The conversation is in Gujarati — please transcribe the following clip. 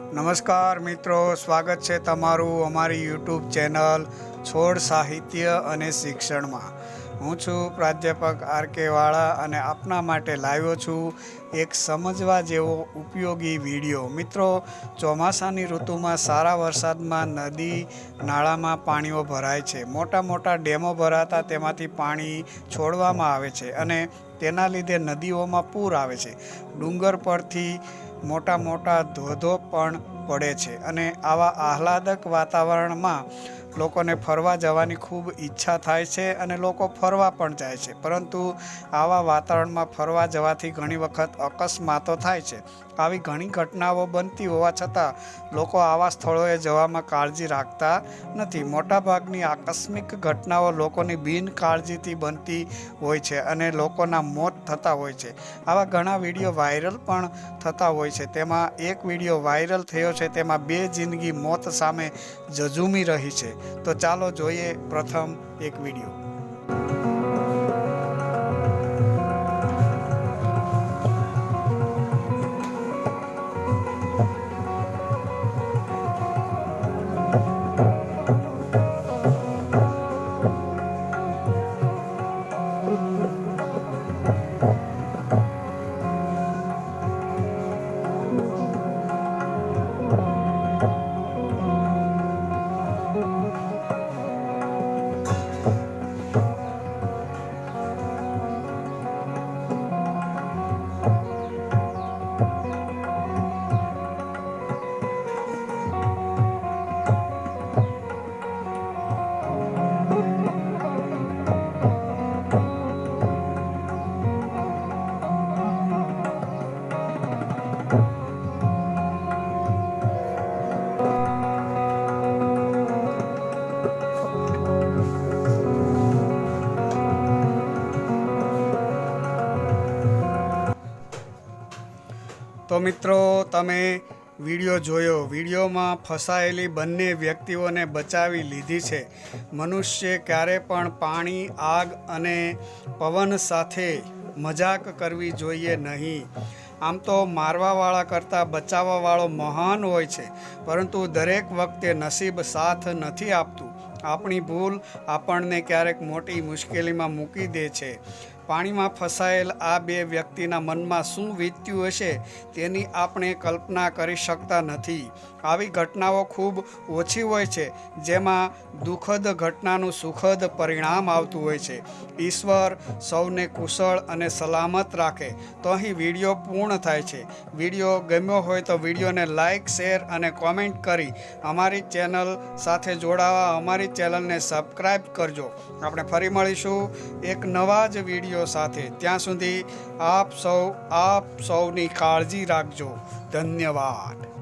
નમસ્કાર મિત્રો, સ્વાગત છે તમારું અમારી યુટ્યુબ ચેનલ છોડ સાહિત્ય અને શિક્ષણમાં। હું છું પ્રાધ્યાપક આર.કે. વાળા અને આપના માટે લાવ્યો છું એક સમજવા જેવો ઉપયોગી વિડીયો। મિત્રો, ચોમાસાની ઋતુમાં સારા વરસાદમાં નદી નાળામાં પાણીઓ ભરાય છે। મોટા મોટા ડેમો ભરાતા તેમાંથી પાણી છોડવામાં આવે છે અને તેના લીધે નદીઓમાં પૂર આવે છે। ડુંગર પરથી મોટા મોટા ધોધો પણ પડે છે અને આવા આહલાદક વાતાવરણમાં લોકોને ફરવા જવાની ખૂબ ઈચ્છા થાય છે અને લોકો ફરવા પણ જાય છે। પરંતુ આવા વાતાવરણમાં ફરવા જવાથી ઘણી વખત અકસ્માતો થાય છે। આવી ઘણી ઘટનાઓ બનતી હોવા છતાં લોકો આવા સ્થળોએ જવામાં કાળજી રાખતા નથી। મોટાભાગની આકસ્મિક ઘટનાઓ લોકોની બિનકાળજીથી બનતી હોય છે અને લોકોના મોત થતા હોય છે। આવા ઘણા વિડીયો વાયરલ પણ થતા હોય છે। તેમાં એક વિડીયો વાયરલ થયો છે, તેમાં 2 જિંદગી મોત સામે ઝઝૂમી રહી છે। તો ચાલો જોઈએ પ્રથમ એક વિડીયો। તો મિત્રો, તમે વિડીયો જોયો। વિડીયોમાં ફસાયેલી બંને વ્યક્તિઓને બચાવી લીધી છે। મનુષ્ય ક્યારે પણ પાણી, આગ અને પવન સાથે મજાક કરવી જોઈએ નહીં। આમ તો મારવાવાળા કરતાં બચાવવાવાળો મહાન હોય છે, પરંતુ દરેક વખતે નસીબ સાથ નથી આપતું। આપણી ભૂલ આપણને ક્યારેક મોટી મુશ્કેલીમાં મૂકી દે છે। પાણીમાં ફસાયેલ આ 2 વ્યક્તિના મનમાં શું વીત્યું હશે તેની આપણે કલ્પના કરી શકતા નથી। આવી ઘટનાઓ ખૂબ ઓછી હોય છે, જેમાં દુઃખદ ઘટનાનું સુખદ પરિણામ આવતું હોય છે। ઈશ્વર સૌને કુશળ અને સલામત રાખે। તો અહીં વિડીયો પૂર્ણ થાય છે। વિડીયો ગમ્યો હોય તો વિડીયોને લાઇક, શેર અને કોમેન્ટ કરી અમારી ચેનલ સાથે જોડાવા અમારી ચેનલને સબસ્ક્રાઈબ કરજો। આપણે ફરી મળીશું એક નવા જ વિડીયો સાથે। ત્યાં સુધી આપ સૌની કાળજી રાખજો। ધન્યવાદ।